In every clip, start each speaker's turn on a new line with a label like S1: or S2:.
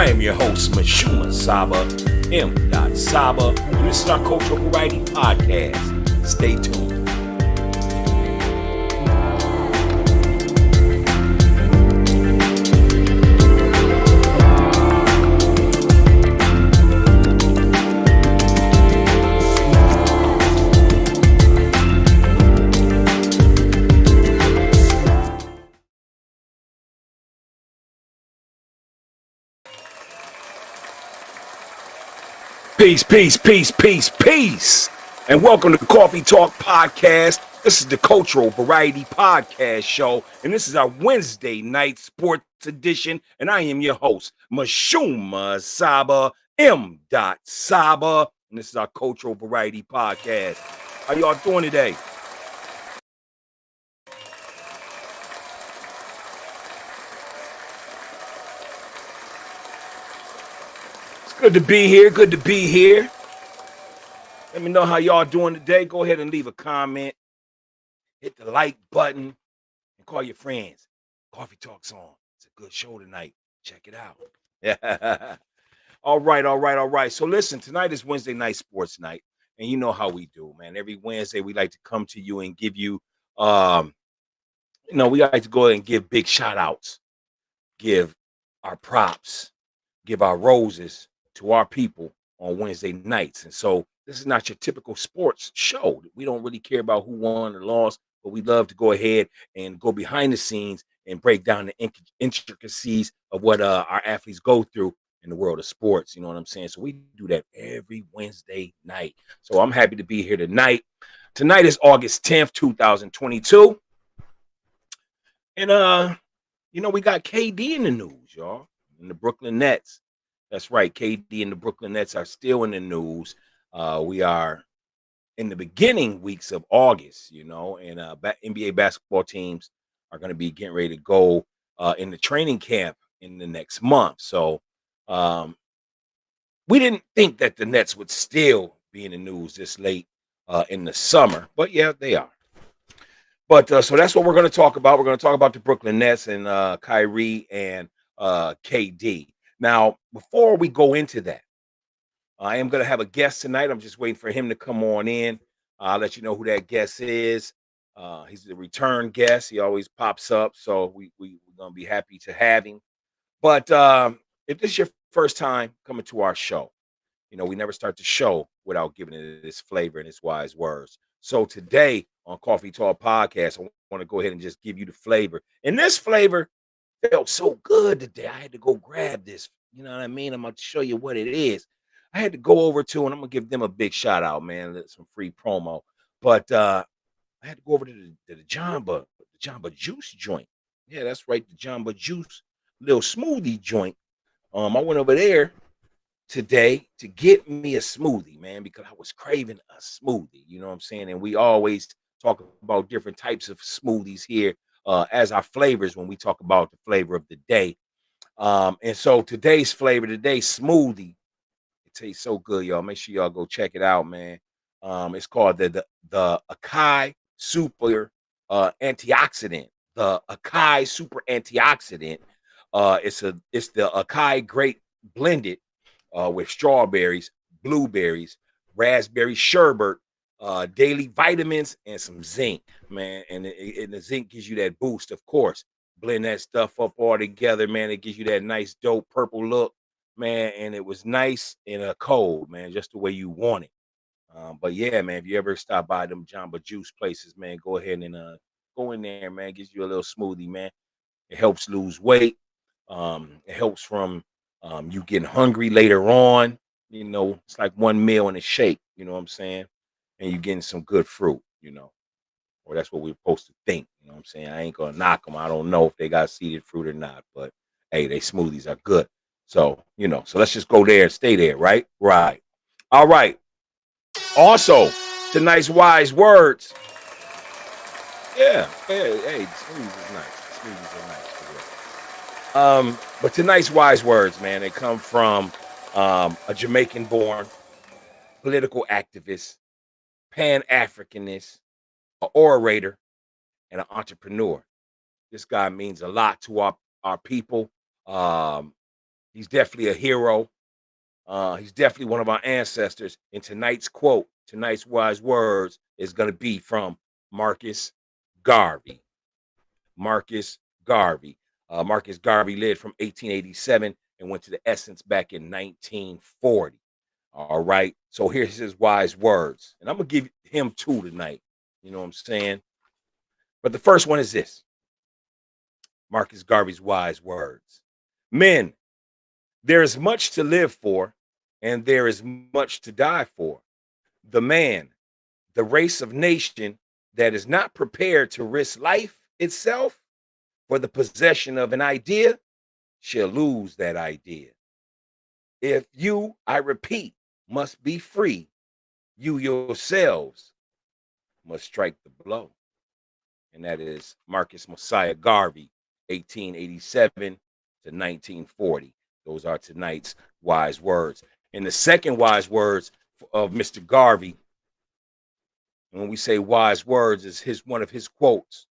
S1: I am your host, Mashuma Saba, M. Saba, and this is our Cultural Variety Podcast. Stay tuned. Peace. And welcome to Coffee Talk Podcast. This is the Cultural Variety Podcast show. And this is our Wednesday night sports edition. And I am your host, Mashuma Saba, M. Saba. And this is our Cultural Variety Podcast. How y'all doing today? It's good to be here. Let me know how y'all doing today. Go ahead and leave a comment. Hit the like button and call your friends. Coffee Talk's on. It's a good show tonight. Check it out. Yeah. All right. So listen, tonight is Wednesday night sports night. And you know how we do, man. Every Wednesday we like to come to you and give you we like to go ahead and give big shout outs, give our props, give our roses to our people on Wednesday nights. And so this is not your typical sports show. We don't really care about who won or lost, but we love to go ahead and go behind the scenes and break down the intricacies of what our athletes go through in the world of sports. You know what I'm saying? So we do that every Wednesday night. So I'm happy to be here tonight. Tonight is August 10th, 2022. And we got KD in the news, y'all, and the Brooklyn Nets. That's right. KD and the Brooklyn Nets are still in the news. We are in the beginning weeks of August, and NBA basketball teams are going to be getting ready to go in the training camp in the next month. So we didn't think that the Nets would still be in the news this late in the summer, but yeah, they are. But so that's what we're going to talk about. We're going to talk about the Brooklyn Nets and KYRIE and KD. Now, before we go into that, I am going to have a guest tonight. I'm just waiting for him to come on in. I'll let you know who that guest is. He's the return guest. He always pops up, so we're going to be happy to have him. But if this is your first time coming to our show, we never start the show without giving it its flavor and its wise words. So today on Coffee Talk Podcast, I want to go ahead and just give you the flavor. And this flavor felt so good today. I had to go grab this. You know what I mean? I'm going to show you what it is. I had to go over to, and I'm going to give them a big shout out, man. Some free promo. But I had to go over to the Jamba Juice joint. Yeah, that's right. The Jamba Juice little smoothie joint. I went over there today to get me a smoothie, man, because I was craving a smoothie. You know what I'm saying? And we always talk about different types of smoothies here as our flavors when we talk about the flavor of the day. And so today's smoothie, it tastes so good, y'all. Make sure y'all go check it out, man. It's called the Acai Super Antioxidant. The Acai Super Antioxidant. It's the Acai Grape blended with strawberries, blueberries, raspberry sherbet, daily vitamins, and some zinc, man. And the zinc gives you that boost, of course. Blend that stuff up all together, man. It gives you that nice dope purple look, man. And it was nice in a cold, man, just the way you want it. But yeah, man, if you ever stop by them Jamba Juice places, man, go ahead and go in there, man. Gives you a little smoothie, man. It helps lose weight. It helps from you getting hungry later on. It's like one meal and a shake. You know what I'm saying? And you're getting some good fruit. Or that's what we're supposed to think. You know what I'm saying? I ain't gonna knock them. I don't know if they got seeded fruit or not, but hey, they smoothies are good. So so let's just go there and stay there, right? Right. All right. Also, tonight's wise words. Yeah. Hey, smoothies is nice. Smoothies are nice for real. But tonight's wise words, man, they come from a Jamaican-born political activist, Pan-Africanist, an orator, and an entrepreneur. This guy means a lot to our people. He's definitely a hero. He's definitely one of our ancestors. And tonight's quote, tonight's wise words is going to be from Marcus Garvey. Marcus Garvey. Marcus Garvey lived from 1887 and went to the Essence back in 1940. All right. So here's his wise words. And I'm going to give him two tonight. You know what I'm saying? But the first one is this: Marcus Garvey's wise words. Men, there is much to live for, and there is much to die for. The man, the race of nation that is not prepared to risk life itself for the possession of an idea shall lose that idea. If you, I repeat, must be free, you yourselves must strike the blow. And that is Marcus Mosiah Garvey, 1887 to 1940. Those are tonight's wise words. And the second wise words of Mr. Garvey, and when we say wise words, is one of his quotes.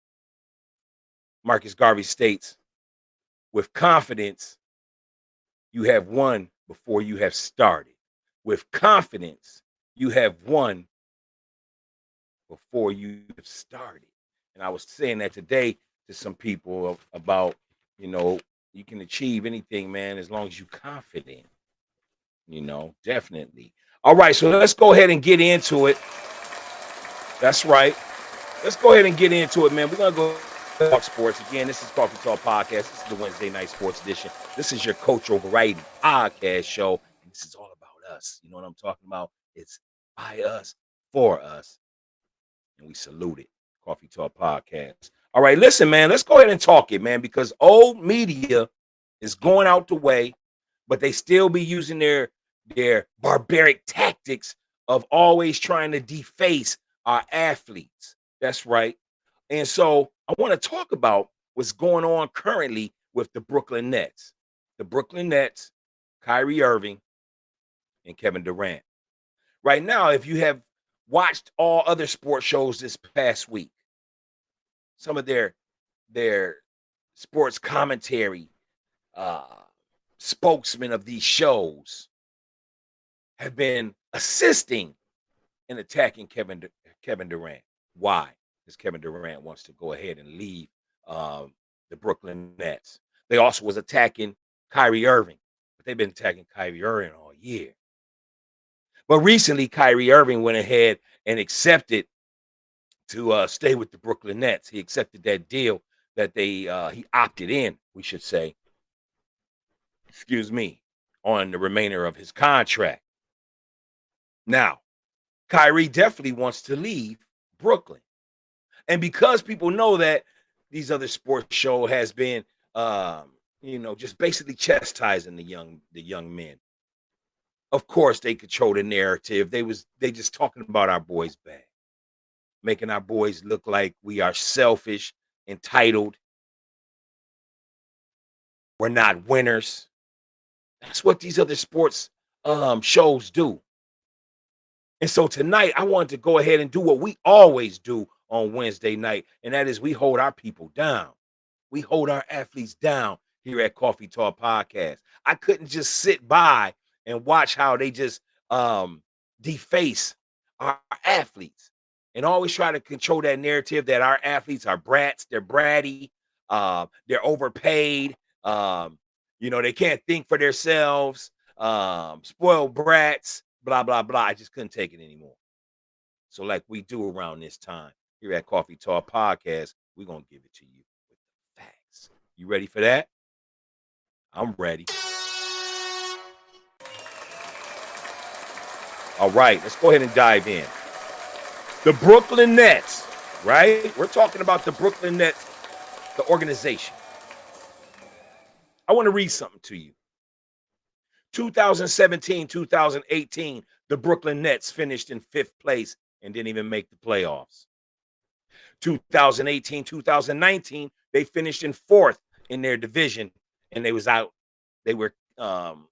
S1: Marcus Garvey states, with confidence, you have won before you have started. With confidence, you have won before you have started. And I was saying that today to some people about, you can achieve anything, man, as long as you're confident, definitely. All right, so let's go ahead and get into it. That's right. Let's go ahead and get into it, man. We're going to go talk sports. Again, this is Coffee Talk Podcast. This is the Wednesday night sports edition. This is your cultural variety podcast show. And this is all about us. You know what I'm talking about? It's by us, for us. And we salute it. Coffee Talk Podcast. All right, listen, man, let's go ahead and talk it, man, because old media is going out the way, but they still be using their barbaric tactics of always trying to deface our athletes. That's right. And so I want to talk about what's going on currently with the Brooklyn Nets. The Brooklyn Nets, Kyrie Irving, and Kevin Durant. Right now, if you have watched all other sports shows this past week, some of their sports commentary spokesmen of these shows have been assisting in attacking Kevin Durant. Why? Because Kevin Durant wants to go ahead and leave the Brooklyn Nets. They also was attacking Kyrie Irving, but they've been attacking Kyrie Irving all year. But recently, Kyrie Irving went ahead and accepted to stay with the Brooklyn Nets. He accepted that deal that he opted in, we should say, on the remainder of his contract. Now, Kyrie definitely wants to leave Brooklyn. And because people know that these other sports show has been, just basically chastising the young men. Of course, they control the narrative. They just talking about our boys bad, making our boys look like we are selfish, entitled. We're not winners. That's what these other sports shows do. And so tonight, I wanted to go ahead and do what we always do on Wednesday night, and that is we hold our people down. We hold our athletes down here at Coffee Talk Podcast. I couldn't just sit by and watch how they just deface our athletes and always try to control that narrative that our athletes are brats, they're bratty, they're overpaid, they can't think for themselves, spoiled brats, blah, blah, blah. I just couldn't take it anymore. So like we do around this time here at Coffee Talk Podcast, we're going to give it to you with the facts. You ready for that? I'm ready. All right, let's go ahead and dive in. The Brooklyn Nets, right? We're talking about the Brooklyn Nets, the organization. I want to read something to you. 2017, 2018, the Brooklyn Nets finished in 5th place and didn't even make the playoffs. 2018, 2019, they finished in 4th in their division, and they were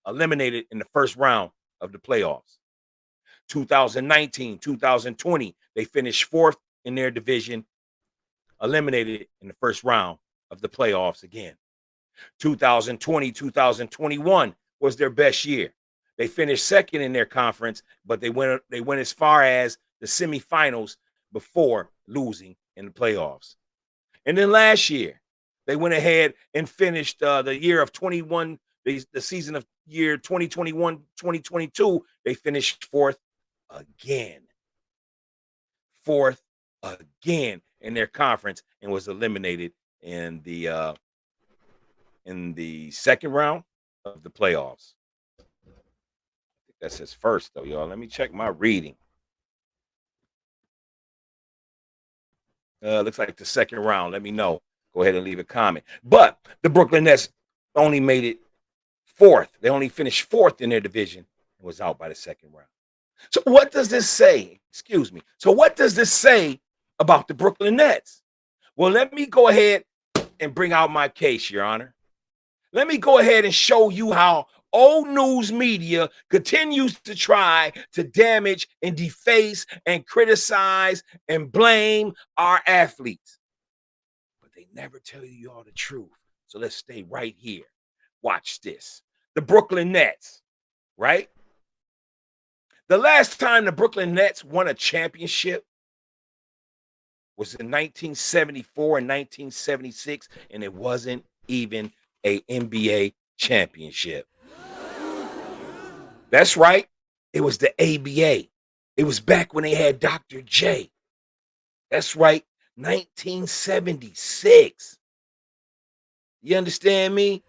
S1: eliminated in the first round of the playoffs. 2019, 2020, they finished 4th in their division, eliminated in the first round of the playoffs again. 2020, 2021, was their best year. They finished second in their conference, but they went as far as the semifinals before losing in the playoffs. And then last year, they went ahead and finished the year of 21, the season of year 2021, 2022. They finished fourth again. Fourth again in their conference and was eliminated in the second round of the playoffs. I think that says first though, y'all. Let me check my reading. Looks like the second round. Let me know. Go ahead and leave a comment. But the Brooklyn Nets only made it fourth. They only finished fourth in their division and was out by the second round. So what does this say? Excuse me. So what does this say about the Brooklyn Nets? Well, let me go ahead and bring out my case, Your Honor. Let me go ahead and show you how old news media continues to try to damage and deface and criticize and blame our athletes. But they never tell you all the truth. So let's stay right here. Watch this. The Brooklyn Nets, right? The last time the Brooklyn Nets won a championship was in 1974 and 1976, and it wasn't even a NBA championship. That's right. It was the ABA. It was back when they had Dr. J. That's right. 1976. You understand me?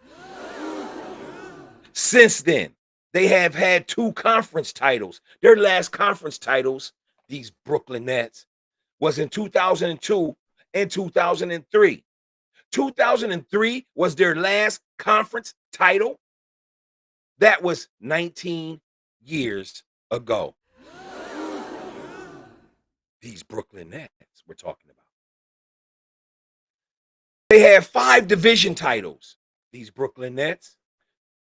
S1: Since then, they have had 2 conference titles. Their last conference titles, these Brooklyn Nets, was in 2002 and 2003. 2003 was their last conference title. That was 19 years ago. These Brooklyn Nets we're talking about. They have 5 division titles, these Brooklyn Nets.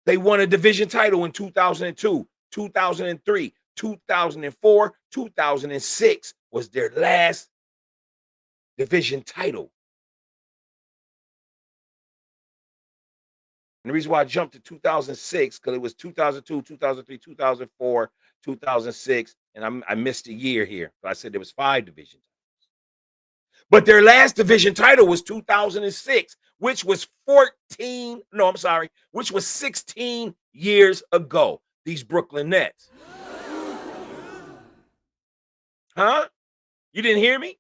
S1: They won a division title in 2002, 2003, 2004, 2006 was their last division title. And the reason why I jumped to 2006, because it was 2002, 2003, 2004, 2006, and I missed a year here. But I said there was 5 division titles. But their last division title was 2006, which was 16 years ago. These Brooklyn Nets. Huh? You didn't hear me?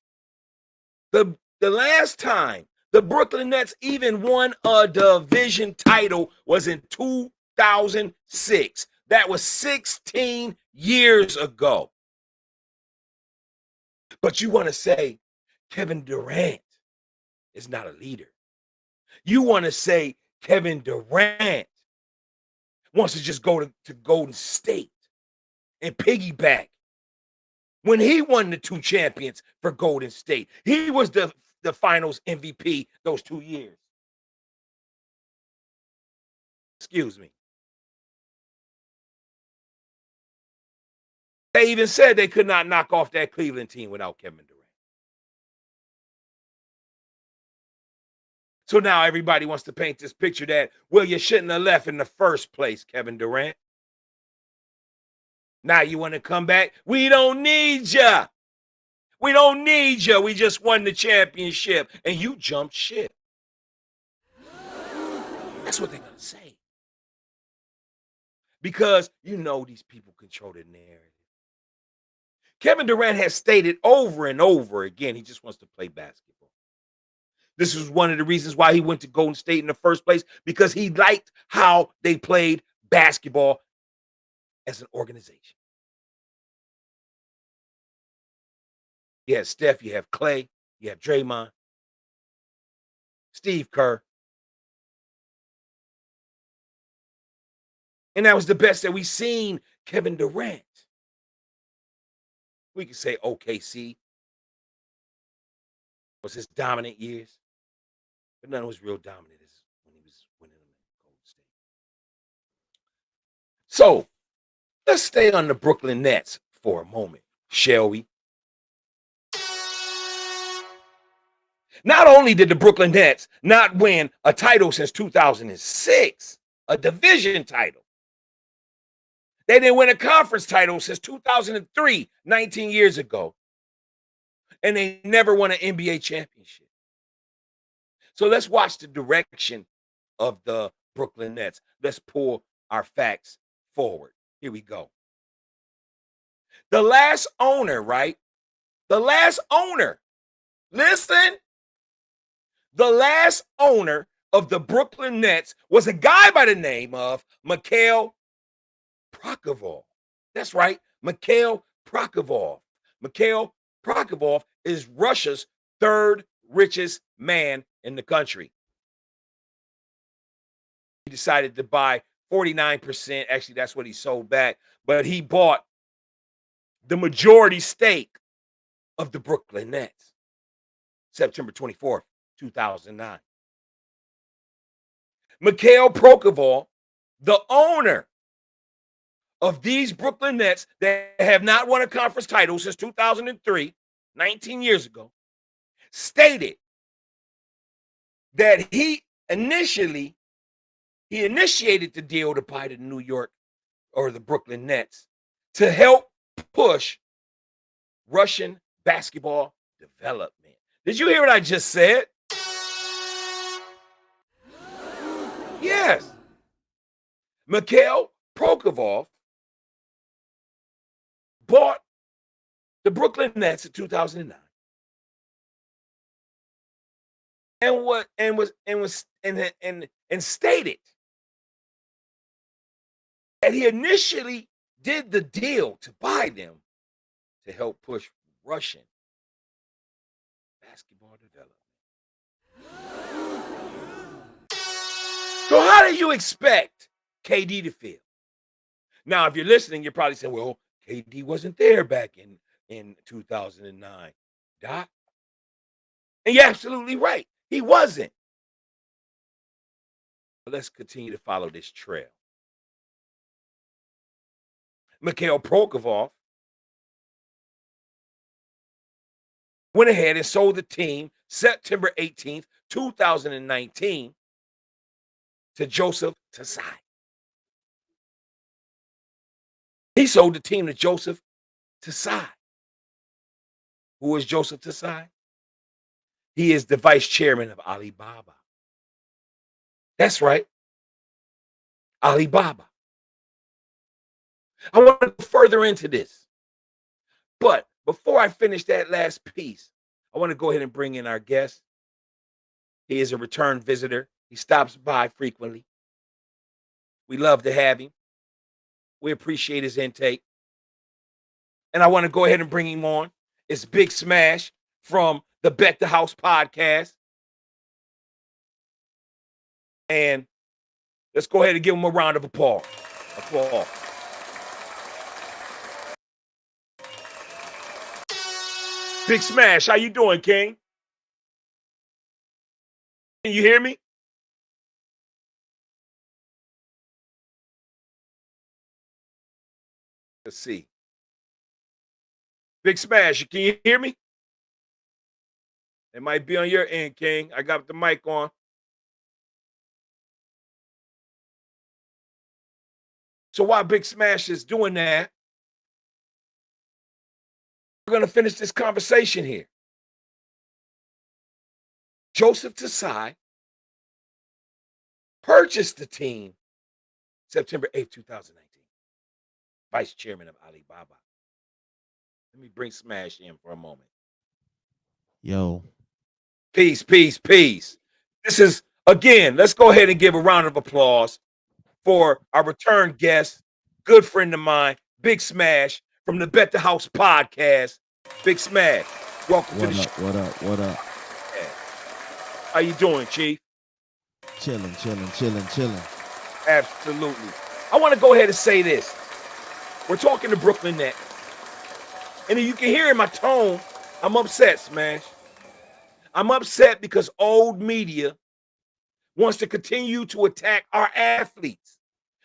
S1: The last time the Brooklyn Nets even won a division title was in 2006. That was 16 years ago. But you want to say Kevin Durant is not a leader. You want to say Kevin Durant wants to just go to Golden State and piggyback. When he won the 2 champions for Golden State, he was the finals MVP those 2 years. Excuse me. They even said they could not knock off that Cleveland team without Kevin Durant. So now everybody wants to paint this picture that, well, you shouldn't have left in the first place, Kevin Durant. Now you want to come back? We don't need you. We don't need you. We just won the championship and you jumped ship. That's what they're going to say. Because you know these people control the narrative. Kevin Durant has stated over and over again, he just wants to play basketball. This was one of the reasons why he went to Golden State in the first place, because he liked how they played basketball as an organization. You have Steph, you have Clay, you have Draymond, Steve Kerr. And that was the best that we've seen Kevin Durant. We could say OKC was his dominant years, but none was real dominant as when he was winning them in Golden State. So let's stay on the Brooklyn Nets for a moment, shall we? Not only did the Brooklyn Nets not win a title since 2006, a division title, They didn't win a conference title since 2003, 19 years ago. And they never won an NBA championship. So let's watch the direction of the Brooklyn Nets. Let's pull our facts forward. Here we go. The last owner, right? The last owner. Listen. The last owner of the Brooklyn Nets was a guy by the name of Mikhail Prokopov. That's right, Mikhail Prokopov. Mikhail Prokopov is Russia's third richest man in the country. He decided to buy 49%. Actually, that's what he sold back. But he bought the majority stake of the Brooklyn Nets. September 24th, 2009. Mikhail Prokopov, the owner of these Brooklyn Nets that have not won a conference title since 2003, 19 years ago, stated that he initiated the deal to buy the New York or the Brooklyn Nets to help push Russian basketball development. Did you hear what I just said? Yes. Mikhail Prokopov bought the Brooklyn Nets in 2009. And stated that he initially did the deal to buy them to help push Russian basketball development. So how do you expect KD to feel? Now, if you're listening, you're probably saying, well, KD wasn't there back in 2009. Doc? And you're absolutely right. He wasn't. But let's continue to follow this trail. Mikhail Prokopov went ahead and sold the team September 18th, 2019 to Joseph Tsai. He sold the team to Joseph Tsai. Who is Joseph Tsai? He is the vice chairman of Alibaba. That's right. Alibaba. I want to go further into this. But before I finish that last piece, I want to go ahead and bring in our guest. He is a return visitor. He stops by frequently. We love to have him. We appreciate his intake. And I want to go ahead and bring him on. It's Big Smash from the Bet the House podcast. And let's go ahead and give him a round of applause. Big Smash, how you doing, King? Can you hear me? Let's see. Big Smash, can you hear me? It might be on your end, King. I got the mic on. So while Big Smash is doing that, we're going to finish this conversation here. Joseph Tsai purchased the team September 8th, 2019. Vice chairman of Alibaba. Let me bring Smash in for a moment.
S2: Yo.
S1: Peace. This is, again, let's go ahead and give a round of applause for our return guest, good friend of mine, Big Smash from the Bet the House podcast. Big Smash, welcome to the show.
S2: What up?
S1: Yeah. How you doing, Chief?
S2: Chilling.
S1: Absolutely. I want to go ahead and say this. We're talking to Brooklyn Nets. And you can hear in my tone, I'm upset, Smash. I'm upset because old media wants to continue to attack our athletes.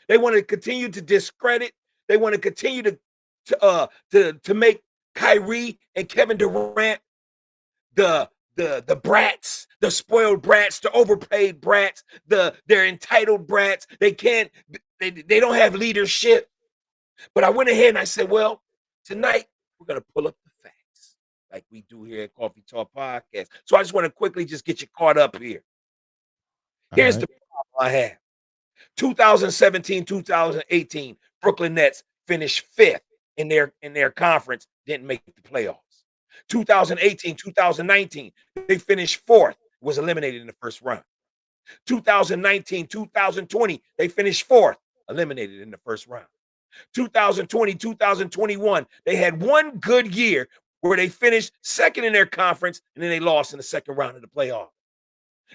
S1: They want to continue to discredit. They want to continue to make KYRIE and Kevin Durant the brats, the spoiled brats, the overpaid brats, they're entitled brats. They don't have leadership. But I went ahead and I said, well, tonight we're going to pull up the facts like we do here at Coffee Talk Podcast. So I just want to quickly just get you caught up here.
S2: All
S1: Here's the
S2: right.
S1: problem I have. 2017, 2018, Brooklyn Nets finished fifth in their conference, didn't make the playoffs. 2018, 2019, they finished fourth, was eliminated in the first round. 2019, 2020, they finished fourth, eliminated in the first round. 2020, 2021, they had one good year where they finished second in their conference and then they lost in the second round of the playoff.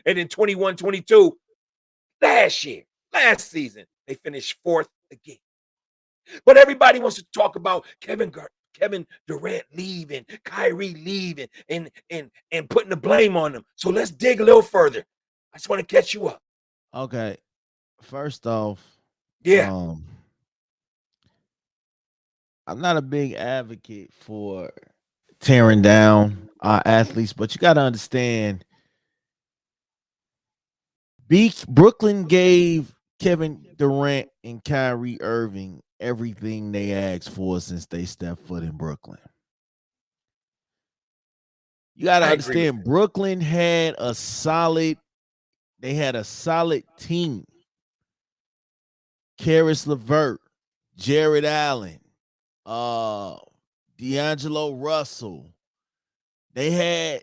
S1: And in 21, 22, last season, they finished fourth again. But everybody wants to talk about Kevin Durant leaving, Kyrie leaving, and putting the blame on them. So let's dig a little further. I just want to catch you up.
S2: Okay. First off,
S1: Yeah.
S2: I'm not a big advocate for tearing down our athletes, but you got to understand, Brooklyn gave Kevin Durant and Kyrie Irving everything they asked for since they stepped foot in Brooklyn. You got to
S1: I agree with
S2: understand, Brooklyn had a solid team. Karis LeVert, Jared Allen, D'Angelo Russell. They had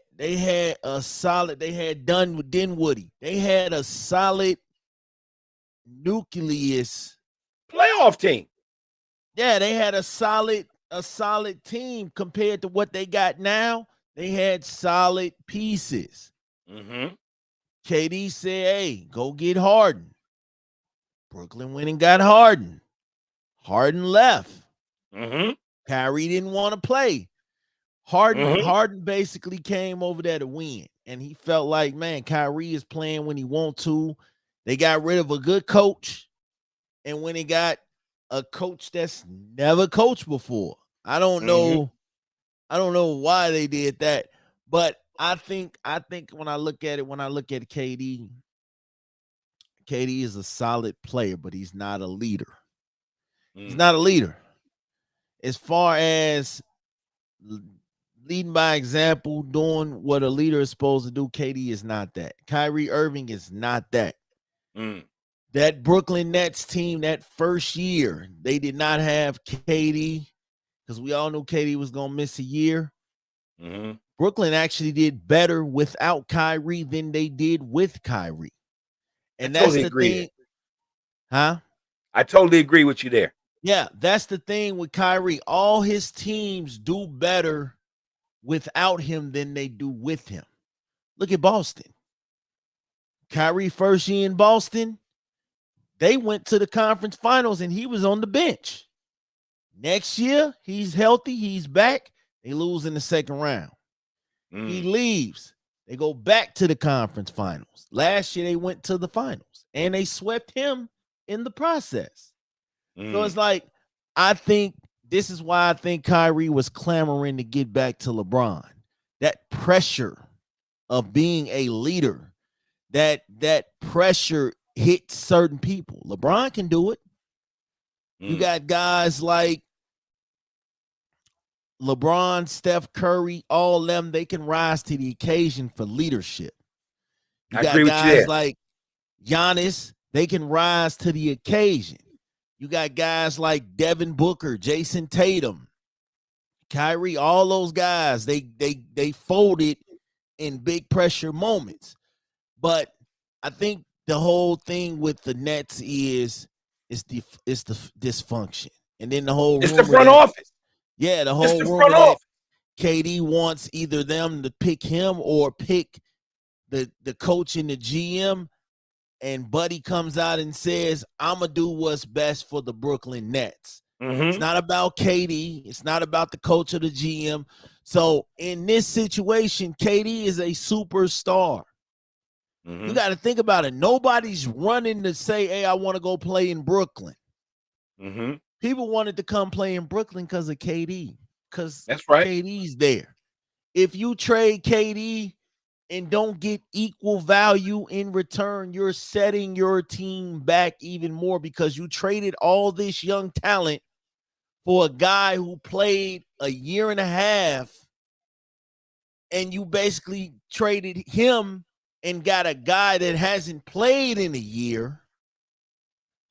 S2: a solid, they had Dinwiddie. They had a solid nucleus.
S1: playoff team.
S2: Yeah, they had a solid team compared to what they got now. They had solid pieces.
S1: Mm-hmm.
S2: KD said, hey, go get Harden. Brooklyn went and got Harden. Harden left.
S1: Mm-hmm.
S2: Kyrie didn't want to play. Harden basically came over there to win. And he felt like, man, Kyrie is playing when he wants to. They got rid of a good coach. And when they got a coach that's never coached before. I don't know why they did that. But I think when I look at KD is a solid player, but he's not a leader. He's not a leader. As far as leading by example, doing what a leader is supposed to do, KD is not that. Kyrie Irving is not that. That Brooklyn Nets team, that first year, they did not have KD because we all knew KD was going to miss a year. Brooklyn actually did better without Kyrie than they did with Kyrie. And that's the thing. Huh?
S1: I totally agree with you there.
S2: Yeah, that's the thing with Kyrie. All his teams do better without him than they do with him. Look at Boston. Kyrie first year in Boston, they went to the conference finals and he was on the bench. Next year, he's healthy, he's back. They lose in the second round. He leaves. They go back to the conference finals. Last year, they went to the finals and they swept him in the process. So it's like, I think this is why I think Kyrie was clamoring to get back to LeBron. That pressure of being a leader, that pressure hits certain people. LeBron can do it. You got guys like LeBron, Steph Curry, all them, they can rise to the occasion for leadership. You got guys like Giannis, they can rise to the occasion. You got guys like Devin Booker, Jason Tatum, Kyrie, all those guys, they folded in big pressure moments. But I think the whole thing with the Nets is the dysfunction. And then the whole
S1: It's the front office.
S2: Yeah, the whole rumor that KD wants either them to pick him or pick the coach and the GM. And Buddy comes out and says, I'm going to do what's best for the Brooklyn Nets. It's not about KD. It's not about the coach or the GM. So in this situation, KD is a superstar. You got to think about it. Nobody's running to say, hey, I want to go play in Brooklyn. People wanted to come play in Brooklyn because of KD. Because
S1: that's right.
S2: KD's there. If you trade KD and don't get equal value in return, you're setting your team back even more because you traded all this young talent for a guy who played a year and a half, and you basically traded him and got a guy that hasn't played in a year.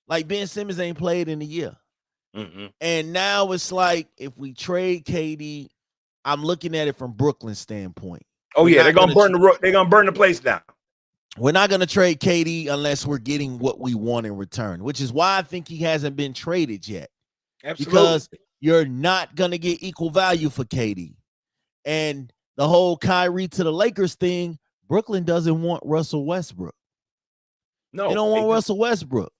S2: Like Ben Simmons ain't played in a year. And now it's like, if we trade KD, I'm looking at it from Brooklyn's standpoint.
S1: Oh yeah, they're gonna burn the place down.
S2: We're not gonna trade KD unless we're getting what we want in return, which is why I think he hasn't been traded yet.
S1: Absolutely.
S2: Because you're not gonna get equal value for KD. And the whole Kyrie to the Lakers thing, Brooklyn doesn't want Russell Westbrook.
S1: No,
S2: they don't want Russell Westbrook.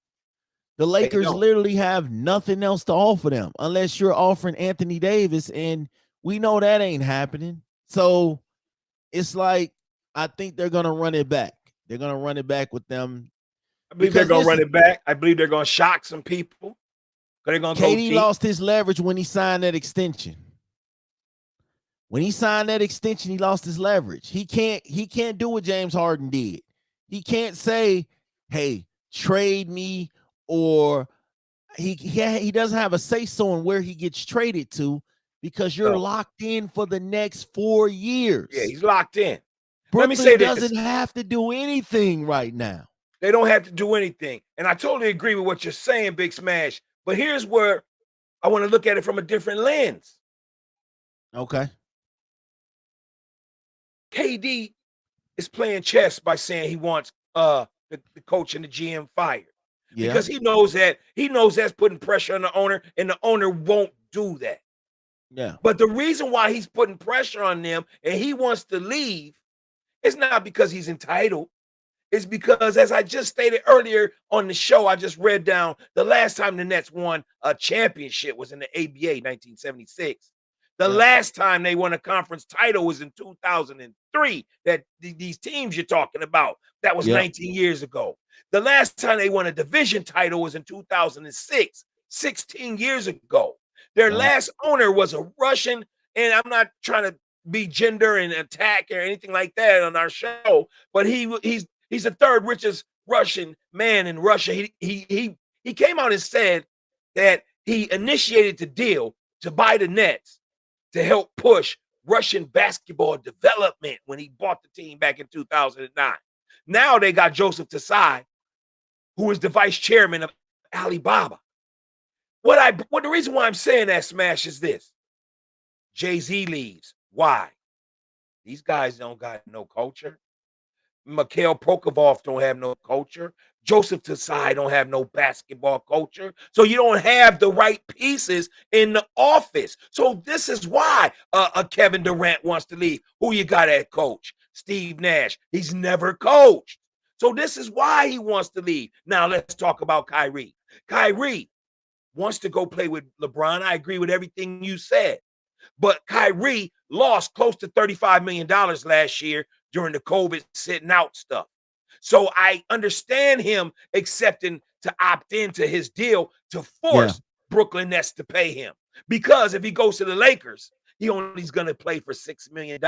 S2: The Lakers literally have nothing else to offer them unless you're offering Anthony Davis, and we know that ain't happening. So it's like, I think they're going to run it back. They're going to run it back with them.
S1: I believe they're going to run it back. I believe they're going to shock some people. They're going to go
S2: KD lost his leverage when he signed that extension. When he signed that extension, he lost his leverage. He can't do what James Harden did. He can't say, hey, trade me, or he doesn't have a say-so in where he gets traded to, because you're locked in for the next 4 years.
S1: Yeah, he's locked in.
S2: Brooklyn, let me say this, doesn't have to do anything right now.
S1: They don't have to do anything. And I totally agree with what you're saying, Big Smash. But here's where I want to look at it from a different lens.
S2: Okay.
S1: KD is playing chess by saying he wants the coach and the GM fired. Yeah. Because he knows that's putting pressure on the owner, and the owner won't do that.
S2: Yeah.
S1: But the reason why he's putting pressure on them and he wants to leave is not because he's entitled. It's because, as I just stated earlier on the show, I just read down, the last time the Nets won a championship was in the ABA, 1976. The last time they won a conference title was in 2003. That these teams you're talking about, that was 19 years ago. The last time they won a division title was in 2006, 16 years ago. Their last owner was a Russian, and I'm not trying to be gender and attack or anything like that on our show, but he's the third richest Russian man in Russia. He came out and said that he initiated the deal to buy the Nets to help push Russian basketball development when he bought the team back in 2009. Now they got Joseph Tsai, who is the vice chairman of Alibaba. The reason why I'm saying that, Smash, is this. Jay-Z leaves. Why? These guys don't got no culture. Mikhail Prokopov don't have no culture. Joseph Tsai don't have no basketball culture. So you don't have the right pieces in the office. So this is why Kevin Durant wants to leave. Who you got at coach? Steve Nash. He's never coached. So this is why he wants to leave. Now let's talk about Kyrie. Kyrie wants to go play with LeBron. I agree with everything you said. But Kyrie lost close to $35 million last year during the COVID sitting out stuff. So I understand him accepting to opt into his deal to force Brooklyn Nets to pay him. Because if he goes to the Lakers, he's going to play for $6 million.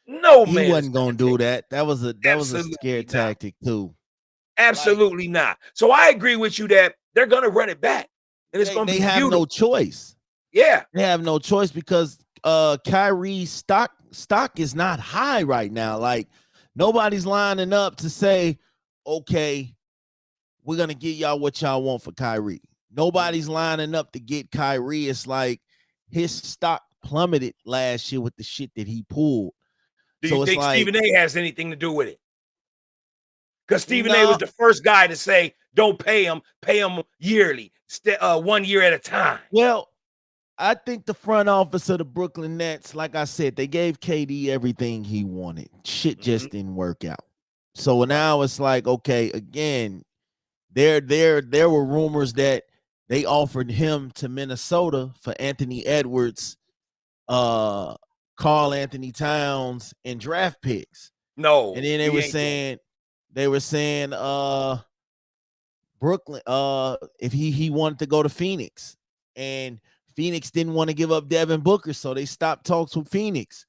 S1: No, man.
S2: He wasn't going to do that. That was a scare tactic too.
S1: Absolutely not. So I agree with you that they're going to run it back. And it's going to be beautiful.
S2: They have no choice.
S1: Yeah.
S2: They have no choice because Kyrie's stock is not high right now. Like, nobody's lining up to say, okay, we're going to get y'all what y'all want for Kyrie. Nobody's lining up to get Kyrie. It's like his stock plummeted last year with the shit that he pulled.
S1: Do you think Stephen A has anything to do with it? Because Stephen A was the first guy to say, don't pay him yearly, 1 year at a time.
S2: Well, I think the front office of the Brooklyn Nets, like I said, they gave KD everything he wanted. Shit just didn't work out. So now it's like, okay, again, there were rumors that they offered him to Minnesota for Anthony Edwards, Carl Anthony Towns, and draft picks.
S1: No.
S2: And then they were saying Brooklyn, if he wanted to go to Phoenix, and Phoenix didn't want to give up Devin Booker, so they stopped talks with Phoenix.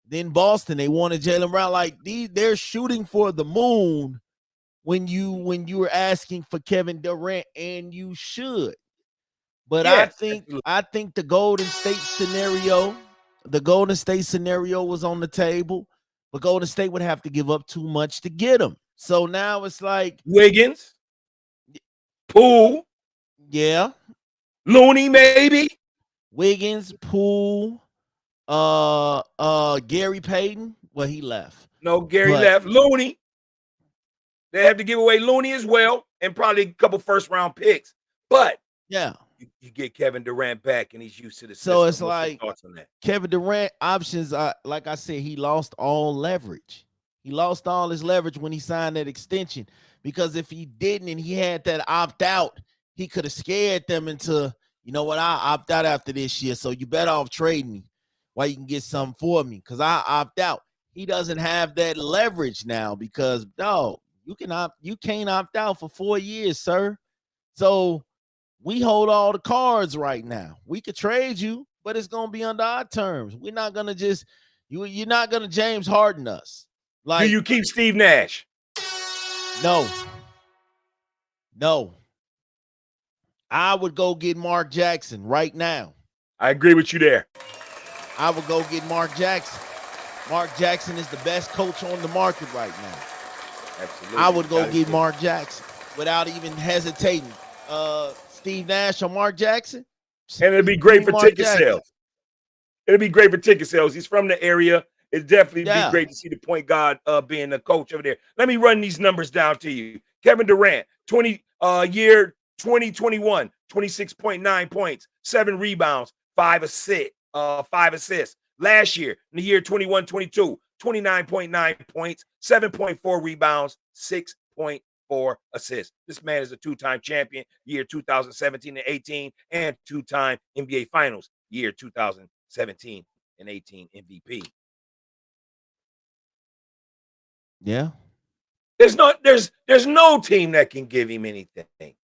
S2: Then Boston, they wanted Jaylen Brown. Like, they're shooting for the moon when you were asking for Kevin Durant, and you should. But
S1: Yes, absolutely.
S2: I think the Golden State scenario was on the table, but Golden State would have to give up too much to get him. So now it's like
S1: Wiggins, Poole,
S2: yeah,
S1: Looney, maybe.
S2: Wiggins, Poole, Gary Payton. Well, he left.
S1: No, Gary
S2: But
S1: left. Looney. They have to give away Looney as well, and probably a couple first-round picks. But
S2: yeah.
S1: you get Kevin Durant back, and he's used to the
S2: So
S1: system.
S2: it's
S1: What's your
S2: like
S1: thoughts on that?
S2: Kevin Durant options, like I said, he lost all leverage. He lost all his leverage when he signed that extension, because if he didn't and he had that opt out, he could have scared them into, you know what, I opt out after this year, so you better off trading me while you can get something for me because I opt out. He doesn't have that leverage now because, no, you can't opt out for 4 years, sir. So we hold all the cards right now. We could trade you, but it's gonna be under our terms. We're not gonna just you're not gonna James Harden us. Like,
S1: Do you keep Steve Nash?
S2: no. I would go get Mark Jackson right now.
S1: I agree with you there.
S2: I would go get Mark Jackson. Mark Jackson is the best coach on the market right now.
S1: Absolutely.
S2: I would go get Mark Jackson without even hesitating. Steve Nash or Mark Jackson.
S1: And it'd be great for ticket sales. It'd be great for ticket sales. He's from the area. It'd definitely be great to see the point guard being the coach over there. Let me run these numbers down to you. Kevin Durant, year 2021, 26.9 points, 7 rebounds, 5 assists. Last year, in the year 21-22, 29.9 points, 7.4 rebounds, 6.4 assists. This man is a 2-time champion, year 2017 and 18, and 2-time NBA Finals, year 2017 and 18 MVP.
S2: Yeah.
S1: There's no team that can give him anything,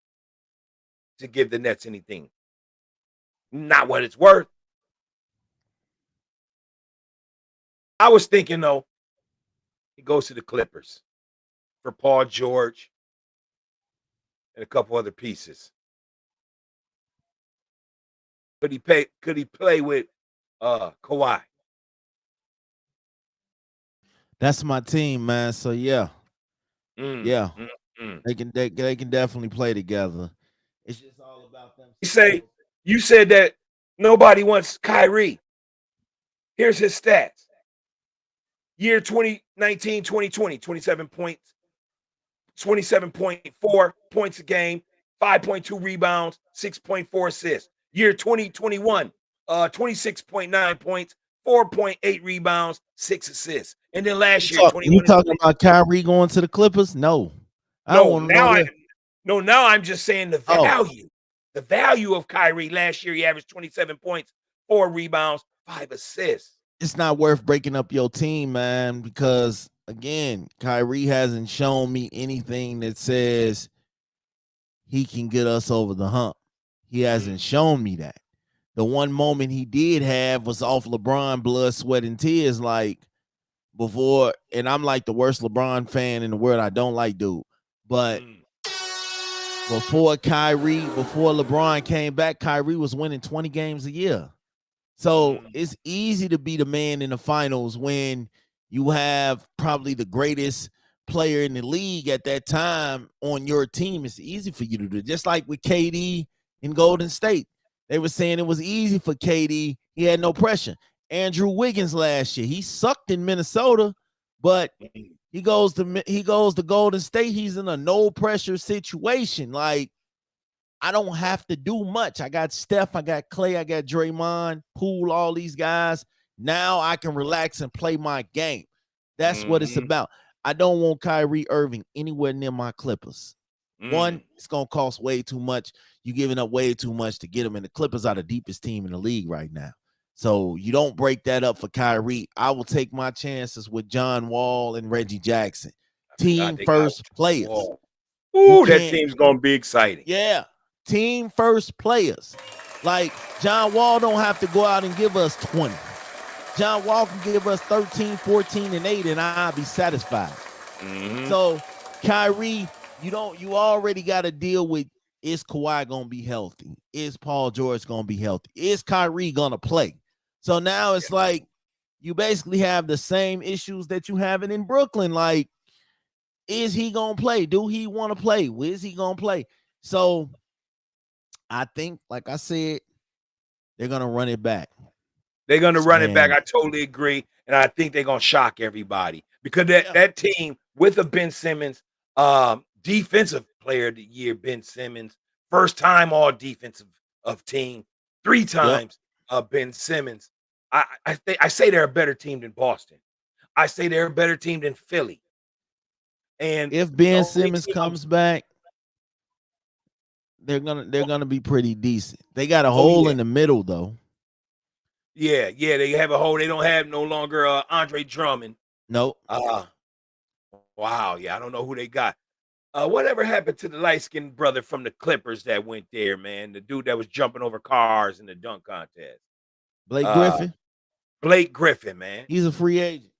S1: to give the Nets anything. Not what it's worth. I was thinking, though, he goes to the Clippers for Paul George and a couple other pieces. Could he play with Kawhi?
S2: That's my team, man. So yeah. Yeah. They can definitely play together. It's just all about them.
S1: You said that nobody wants Kyrie. Here's his stats. Year 2019, 2020, 27 points, 27.4 points a game, 5.2 rebounds, 6.4 assists. Year 2021, 26.9 points, 4.8 rebounds, 6 assists. And then last year, 21.
S2: You talking about Kyrie going to the Clippers? No.
S1: Now I'm just saying the value. The value of Kyrie. Last year, he averaged 27 points, 4 rebounds, 5 assists.
S2: It's not worth breaking up your team, man, because again, Kyrie hasn't shown me anything that says he can get us over the hump. He hasn't shown me that. The one moment he did have was off LeBron, blood, sweat, and tears, like before. And I'm like the worst LeBron fan in the world. I don't like dude. But before LeBron came back, Kyrie was winning 20 games a year. So it's easy to be the man in the finals when you have probably the greatest player in the league at that time on your team. It's easy for you to do. Just like with KD in Golden State. They were saying it was easy for KD. He had no pressure. Andrew Wiggins last year, he sucked in Minnesota, but he goes to Golden State. He's in a no pressure situation. Like, I don't have to do much. I got Steph, I got Clay, I got Draymond, Poole, all these guys. Now I can relax and play my game. That's what it's about. I don't want Kyrie Irving anywhere near my Clippers. One, it's going to cost way too much. You're giving up way too much to get him, and the Clippers are the deepest team in the league right now. So you don't break that up for Kyrie. I will take my chances with John Wall and Reggie Jackson. Team first players.
S1: Ooh, that team's going to be exciting.
S2: Yeah. Team first players. Like, John Wall don't have to go out and give us 20. John Wall can give us 13, 14, and 8, and I'll be satisfied. So, Kyrie, you already got to deal with is Kawhi gonna be healthy? Is Paul George gonna be healthy? Is Kyrie gonna play? So now it's like you basically have the same issues that you having in Brooklyn. Like, is he gonna play? Do he want to play? Where is he gonna play? So I think, like I said, they're gonna run it back.
S1: They're gonna run it back. I totally agree, and I think they're gonna shock everybody because that team with a Ben Simmons, defensive player of the year, Ben Simmons, first time all defensive of team, 3 times, Ben Simmons. I say they're a better team than Boston. I say they're a better team than Philly. And
S2: if Ben Simmons comes back, they're gonna be pretty decent. They got a hole in the middle though.
S1: Yeah, they have a hole. They don't have no longer Andre Drummond.
S2: Nope.
S1: Wow, yeah, I don't know who they got. Whatever happened to the light-skinned brother from the Clippers that went there, man? The dude that was jumping over cars in the dunk contest.
S2: Blake Griffin.
S1: Blake Griffin, man.
S2: He's a free agent.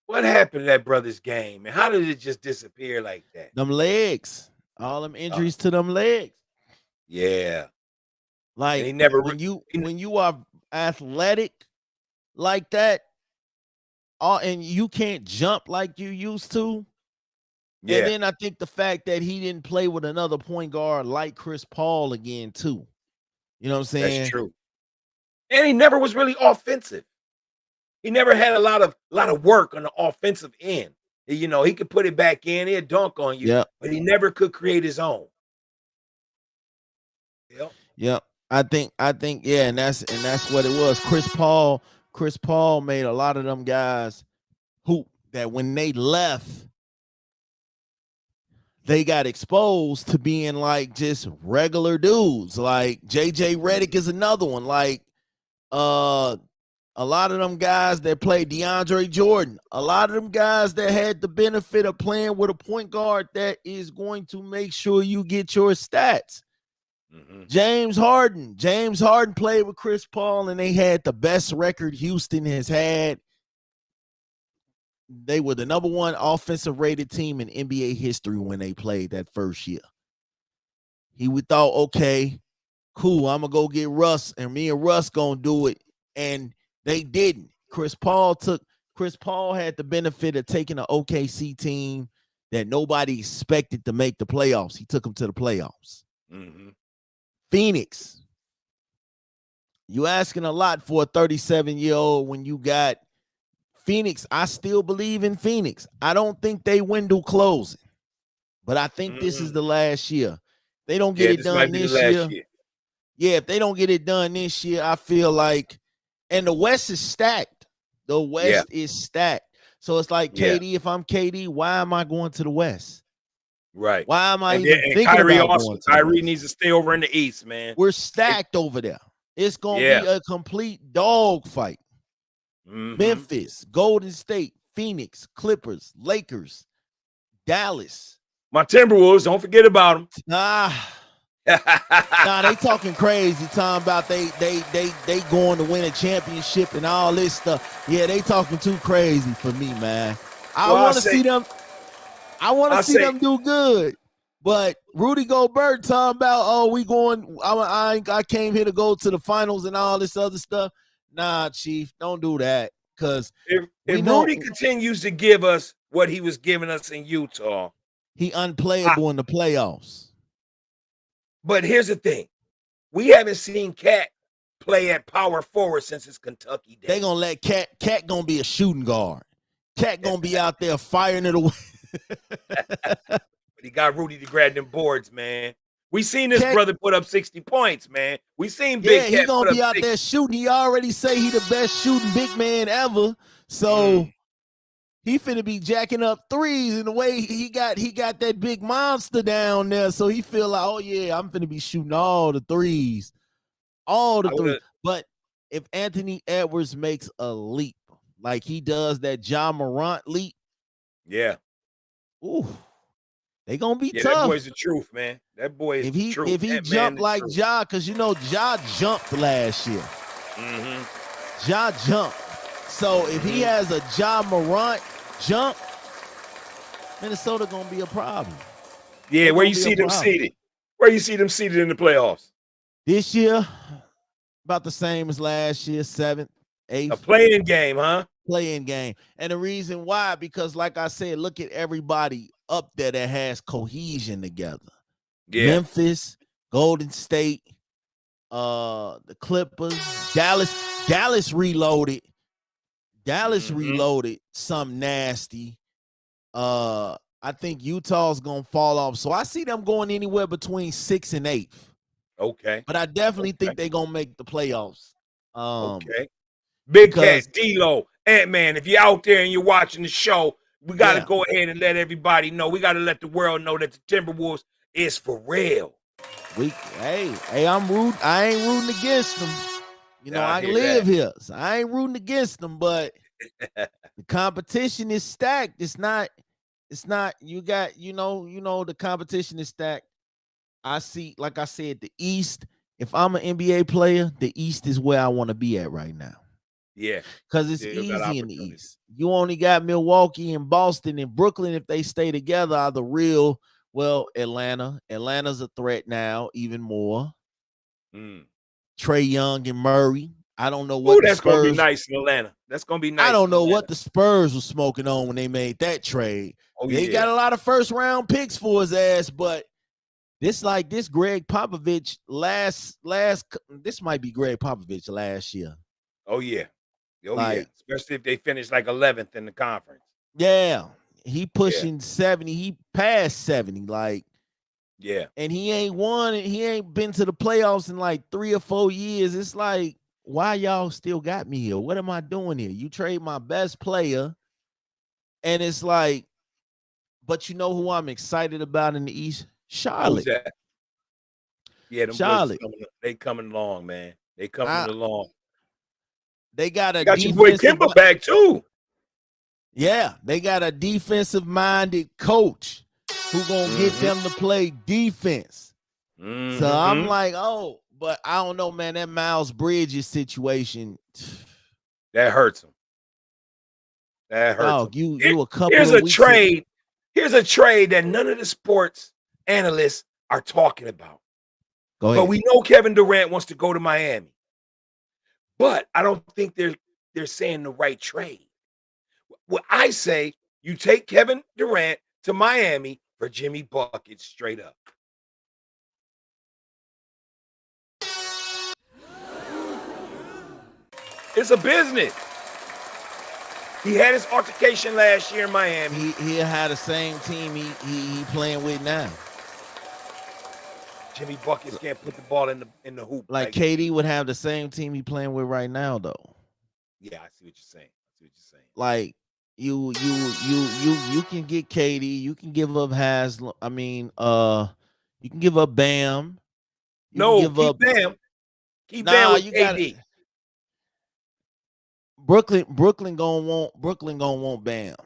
S1: What happened to that brother's game, man? How did it just disappear like that?
S2: Them legs. All them injuries to them legs.
S1: Yeah.
S2: Like
S1: he never
S2: when you are athletic like that, and you can't jump like you used to. Yeah. And then I think the fact that he didn't play with another point guard like Chris Paul again, too. You know what I'm saying?
S1: That's true. And he never was really offensive. He never had a lot of work on the offensive end. You know, he could put it back in, he'd dunk on you, but he never could create his own.
S2: Yep. I think, yeah, and that's what it was. Chris Paul made a lot of them guys who that when they left, they got exposed to being like just regular dudes. Like JJ Redick is another one. Like a lot of them guys that played DeAndre Jordan, a lot of them guys that had the benefit of playing with a point guard that is going to make sure you get your stats. Mm-hmm. James Harden played with Chris Paul, and they had the best record Houston has had. They were the number 1 offensive rated team in NBA history when they played that first year. We thought, okay, cool, I'm going to go get Russ, and me and Russ going to do it. And they didn't. Chris Paul had the benefit of taking an OKC team that nobody expected to make the playoffs. He took them to the playoffs. Mm-hmm. Phoenix. You asking a lot for a 37-year-old when you got Phoenix. I still believe in Phoenix. I don't think they window closing, but I think this is the last year. They don't get it done this year. Yeah, if they don't get it done this year, I feel like, and the West is stacked. The West is stacked. So it's like, KD, if I'm KD, why am I going to the West?
S1: Right.
S2: Why am I even thinking
S1: Kyrie
S2: about
S1: also,
S2: going to
S1: Kyrie needs to stay over in the East, man.
S2: We're stacked over there. It's going to be a complete dog fight. Mm-hmm. Memphis, Golden State, Phoenix, Clippers, Lakers, Dallas.
S1: My Timberwolves, don't forget about them.
S2: Nah, they talking crazy. Talking about they going to win a championship and all this stuff. Yeah, they talking too crazy for me, man. I want to see them. I want to see them do good. But Rudy Gobert talking about, we going. I came here to go to the finals and all this other stuff. Nah, Chief, don't do that. Because
S1: if Rudy continues to give us what he was giving us in Utah,
S2: he unplayable in the playoffs.
S1: But here's the thing. We haven't seen Cat play at power forward since his Kentucky days.
S2: They going to let Cat going to be a shooting guard. Cat going to be out there firing it away.
S1: But he got Rudy to grab them boards, man. We seen this brother put up 60 points, man. We seen Big Cat.
S2: Yeah, he gonna be out there shooting. He already say he the best shooting big man ever. So he finna be jacking up threes in the way he got that big monster down there. So he feel like, I'm finna be shooting all the threes. But if Anthony Edwards makes a leap, like he does that Ja Morant leap, they gonna be tough.
S1: That boy's the truth, man. That boy is the truth.
S2: If he jumped like Ja, because Ja jumped last year. Mm-hmm. Ja jumped. So if he has a Ja Morant jump, Minnesota gonna be a problem.
S1: Yeah, where you see them seated? Where you see them seated in the playoffs?
S2: This year, about the same as last year, 7th,
S1: A
S2: 8th.
S1: playing game, huh?
S2: Playing game. And the reason why, because like I said, look at everybody up there that has cohesion together.
S1: Yeah.
S2: Memphis, Golden State, the Clippers, Dallas reloaded. Dallas reloaded something nasty. I think Utah's gonna fall off. So I see them going anywhere between 6th and 8th.
S1: Okay.
S2: But I definitely think they're gonna make the playoffs.
S1: Okay. Big Cat, D-Lo, Ant-Man, if you're out there and you're watching the show, we got to go ahead and let everybody know. We got to let the world know that the Timberwolves is for real.
S2: Hey, I'm rooting. I ain't rooting against them. You know, I live here, so I ain't rooting against them. But the competition is stacked. It's not. You got. You know. The competition is stacked. I see. Like I said, the East. If I'm an NBA player, the East is where I want to be at right now.
S1: Yeah,
S2: because it's easy in the East. You only got Milwaukee and Boston and Brooklyn. If they stay together, are the real. Well, Atlanta's a threat now, even more. Trae Young and Murray. I don't know what
S1: that's going to be nice in Atlanta. That's going to be nice.
S2: I don't know what the Spurs were smoking on when they made that trade. They got a lot of first round picks for his ass, but this Greg Popovich this might be Greg Popovich last year.
S1: Oh yeah. Especially if they finish like 11th in the conference.
S2: Yeah. He pushing 70. He passed 70. And he ain't won. He ain't been to the playoffs in like 3 or 4 years. It's like, why y'all still got me here? What am I doing here? You trade my best player. And it's like, but you know who I'm excited about in the East? Charlotte.
S1: Who's that? Yeah, them
S2: Charlotte.
S1: They coming along, man. They coming along.
S2: They got a
S1: your boy Kemba back too.
S2: Yeah, they got a defensive-minded coach who gonna get them to play defense. So I'm like, but I don't know, man. That Miles Bridges situation,
S1: that hurts him. That hurts him.
S2: You a couple.
S1: Here's a trade. Here's a trade that none of the sports analysts are talking about.
S2: Go ahead.
S1: But we know Kevin Durant wants to go to Miami. But I don't think they're saying the right trade. Well, I say you take Kevin Durant to Miami for Jimmy Buckets straight up. It's a business. He had his altercation last year in Miami.
S2: He had the same team he playing with now.
S1: Jimmy Buckets can't put the ball in the hoop.
S2: Like KD would have the same team he playing with right now, though.
S1: Yeah, I see what you're saying.
S2: Like you can get KD, you can give up Haslam. I mean, you can give up Bam.
S1: Keep Bam. Keep Bam with KD.
S2: Brooklyn gonna want Bam.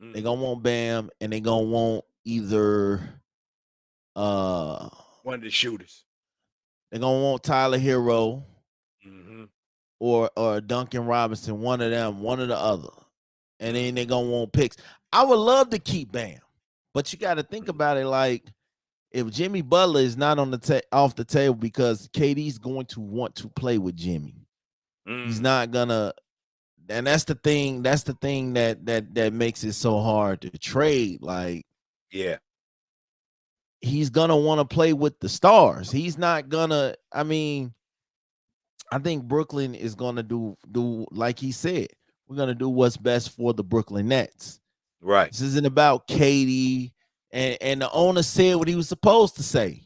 S2: They gonna want Bam, and they gonna want either
S1: one of the shooters.
S2: They're gonna want Tyler Hero or Duncan Robinson, one of them, one or the other. And then they're gonna want picks. I would love to keep Bam, but you gotta think about it like if Jimmy Butler is not on off the table because KD's going to want to play with Jimmy. He's not gonna, and that's the thing that makes it so hard to trade. Like, he's gonna want to play with the stars. He's not gonna. I mean, I think Brooklyn is gonna do like he said. We're gonna do what's best for the Brooklyn Nets.
S1: Right.
S2: This isn't about KD. And the owner said what he was supposed to say.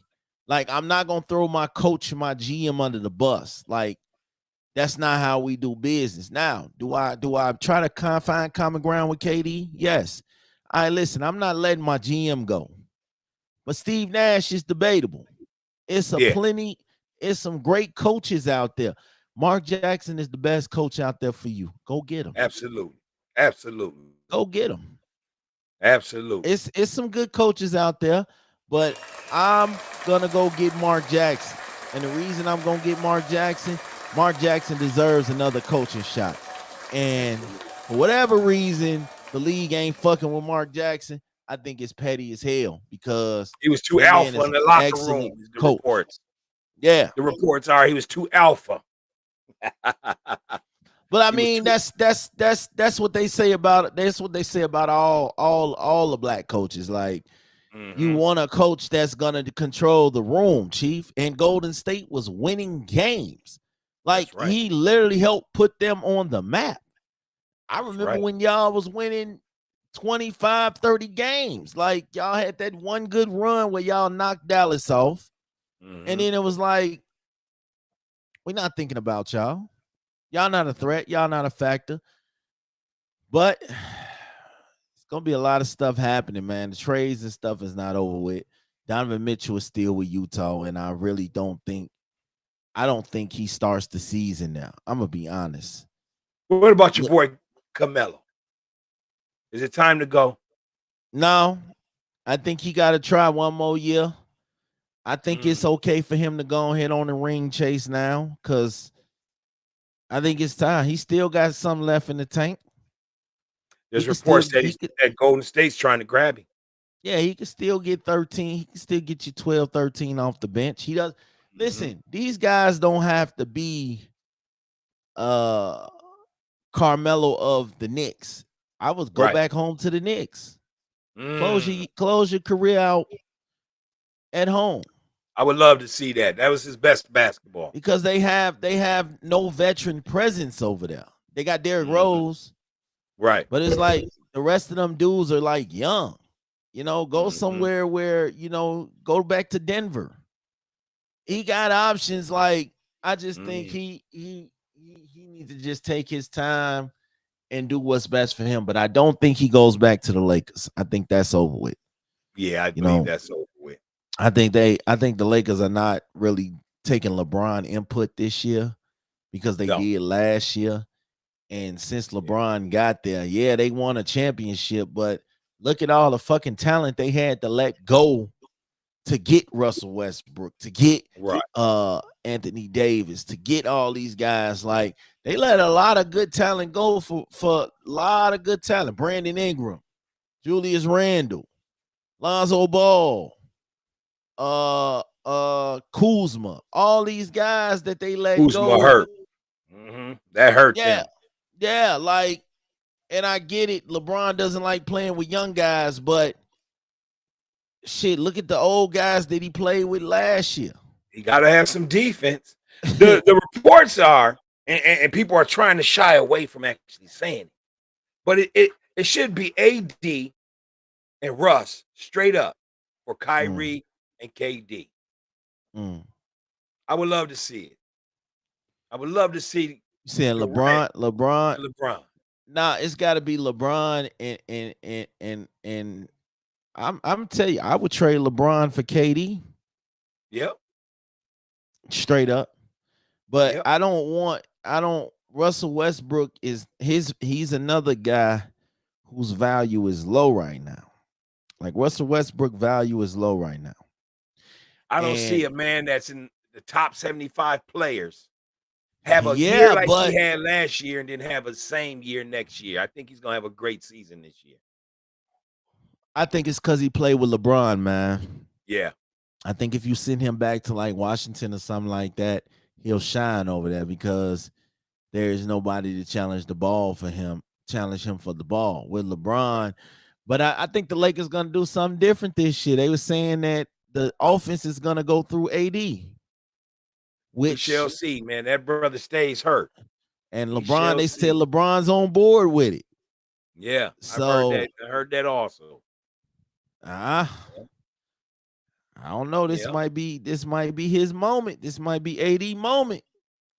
S2: Like, I'm not gonna throw my coach and my GM under the bus. Like, that's not how we do business. Now, do I try to find common ground with KD? Yes. All right, listen, I'm not letting my GM go. But Steve Nash is debatable. It's some great coaches out there. Mark Jackson is the best coach out there for you. Go get him.
S1: Absolutely.
S2: Go get him.
S1: Absolutely.
S2: It's some good coaches out there, but I'm gonna go get Mark Jackson. And the reason I'm gonna get Mark Jackson deserves another coaching shot. And for whatever reason, the league ain't fucking with Mark Jackson. I think it's petty as hell because
S1: He was too
S2: that man
S1: alpha
S2: is
S1: in
S2: an
S1: the locker room.
S2: excellent
S1: The
S2: coach.
S1: reports.
S2: Yeah.
S1: The reports are he was too alpha.
S2: But I
S1: He was
S2: mean,
S1: too.
S2: that's what they say about it. That's what they say about all the black coaches. Like, you
S1: Mhm.
S2: want a coach that's gonna control the room, Chief. And Golden State was winning games. Like,
S1: That's right.
S2: he literally helped put them on the map. I
S1: That's
S2: remember
S1: right.
S2: when y'all was winning 25, 30 games. Like, y'all had that one good run where y'all knocked Dallas off. And
S1: Mhm.
S2: then it was like, we're not thinking about y'all. Y'all not a threat. Y'all not a factor. But it's gonna be a lot of stuff happening, man. The trades and stuff is not over with. Donovan Mitchell is still with Utah, and I really don't think he starts the season now. I'm gonna be honest.
S1: What about your
S2: Look,
S1: boy Carmelo? Is it time to go?
S2: no, I think he got to try one more year. I think it's
S1: Mhm.
S2: okay for him to go ahead on the ring chase now, because I think it's time. He still got some left in the tank. He
S1: There's
S2: could still
S1: reports that
S2: he could
S1: that Golden State's trying to grab him.
S2: Yeah, he could still get 13. He can still get you 12, 13 off the bench. He does.
S1: Mhm.
S2: Listen, these guys don't have to be uh Carmelo of the Knicks. I would go
S1: Right.
S2: back home to the Knicks.
S1: Mm.
S2: Close your career out at home,
S1: I would love to see that. That was his best basketball.
S2: because they have no veteran presence over there. They got Derrick
S1: Mhm.
S2: Rose,
S1: Right.
S2: but it's like the rest of them dudes are like young. Go
S1: Mhm.
S2: somewhere where, go back to Denver. He got options. Like, I just think
S1: Mhm.
S2: he needs to just take his time and do what's best for him. But I don't think he goes back to the Lakers. I think that's over with.
S1: Yeah, I
S2: You
S1: believe
S2: know,
S1: that's over with.
S2: I think the Lakers are not really taking LeBron input this year, because they
S1: No.
S2: did last year. And since
S1: Yeah.
S2: LeBron got there, yeah, they won a championship, but look at all the fucking talent they had to let go to get Russell Westbrook, to get
S1: Right.
S2: Anthony Davis, to get all these guys. Like, they let a lot of good talent go for a lot of good talent. Brandon Ingram, Julius Randle, Lonzo Ball, Kuzma, all these guys that they let
S1: Kuzma
S2: go.
S1: hurt. That hurt
S2: Yeah,
S1: them.
S2: yeah, like, and I get it. LeBron doesn't like playing with young guys, but shit, look at the old guys that he played with last year.
S1: He got to have some defense. The reports are, and people are trying to shy away from actually saying it, but it should be AD and Russ straight up for
S2: Mm,
S1: Kyrie and KD.
S2: mm.
S1: I would love to see it. I would love to see
S2: You saying
S1: Durant
S2: LeBron?
S1: and LeBron.
S2: Nah, it's got to be LeBron and I'm tell you, I would trade LeBron for KD
S1: Yep,
S2: straight up. But
S1: yep.
S2: I don't Russell Westbrook he's another guy whose value is low right now. Like, Russell Westbrook value is low right now.
S1: I don't see
S2: And
S1: a man that's in the top 75 players have a year
S2: yeah,
S1: like he
S2: but
S1: had last year and then have a same year next year. I think he's gonna have a great season this year.
S2: I think it's because he played with LeBron, man.
S1: Yeah,
S2: I think if you send him back to like Washington or something like that, he'll shine over there, because there is nobody to challenge him for the ball with
S1: right.
S2: LeBron. But I think the Lakers gonna do something different this year. They were saying that the offense is gonna go through AD,
S1: We shall
S2: which
S1: see, man. That brother stays hurt.
S2: and
S1: We
S2: LeBron,
S1: shall
S2: they said
S1: see.
S2: LeBron's on board with it.
S1: Yeah, I've heard
S2: So
S1: that. I heard that also.
S2: uh, I don't know.
S1: Yeah,
S2: This might be his moment. This might be AD moment.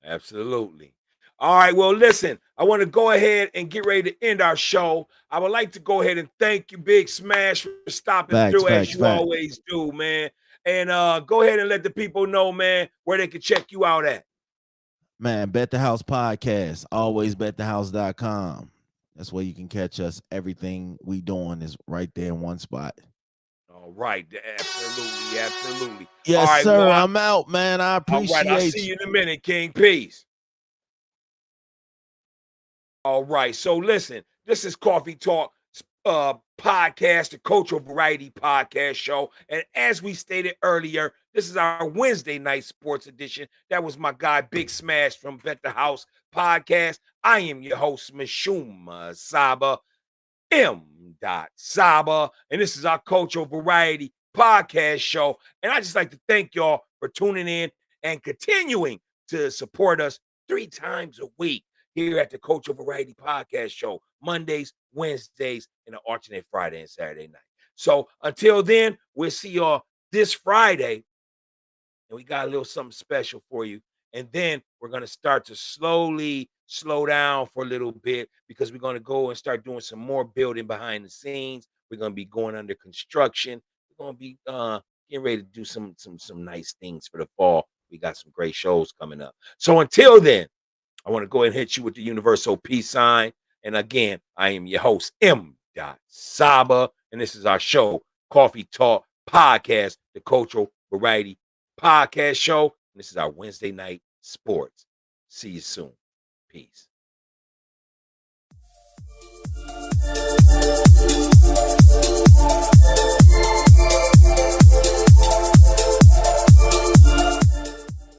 S1: absolutely. All right. Well, listen, I want to go ahead and get ready to end our show. I would like to go ahead and thank you, Big Smash, for stopping
S2: Facts,
S1: through as
S2: facts,
S1: you
S2: facts.
S1: always do, man. And go ahead and let the people know, man, where they can check you out at.
S2: Man, Bet the House podcast. Always betthehouse.com. That's where you can catch us. Everything we doing is right there in one spot.
S1: All right. Absolutely. Absolutely. All
S2: Yes,
S1: right.
S2: sir.
S1: Well,
S2: I'm out, man. I
S1: all right. I'll
S2: appreciate
S1: see
S2: you.
S1: you in a minute, King. Peace. All right. So listen, this is Coffee Talk, podcast, the Cultural Variety Podcast Show. And as we stated earlier, this is our Wednesday night sports edition. That was my guy, Big Smash from Bet the House Podcast. I am your host, Mishuma Saba, M. Saba, and this is our Cultural Variety Podcast Show. And I just like to thank y'all for tuning in and continuing to support us 3 times a week here at the Cultural Variety Podcast Show, Mondays, Wednesdays, and an alternate Friday and Saturday night. So until then, we'll see y'all this Friday, and we got a little something special for you. And then we're going to start to slowly slow down for a little bit because we're going to go and start doing some more building behind the scenes. We're going to be going under construction. We're going to be getting ready to do some nice things for the fall. We got some great shows coming up. So until then, I want to go ahead and hit you with the universal peace sign. And again, I am your host, M. Saba, and this is our show, Coffee Talk Podcast, the Cultural Variety Podcast Show. And this is our Wednesday night sports. See you soon. Peace.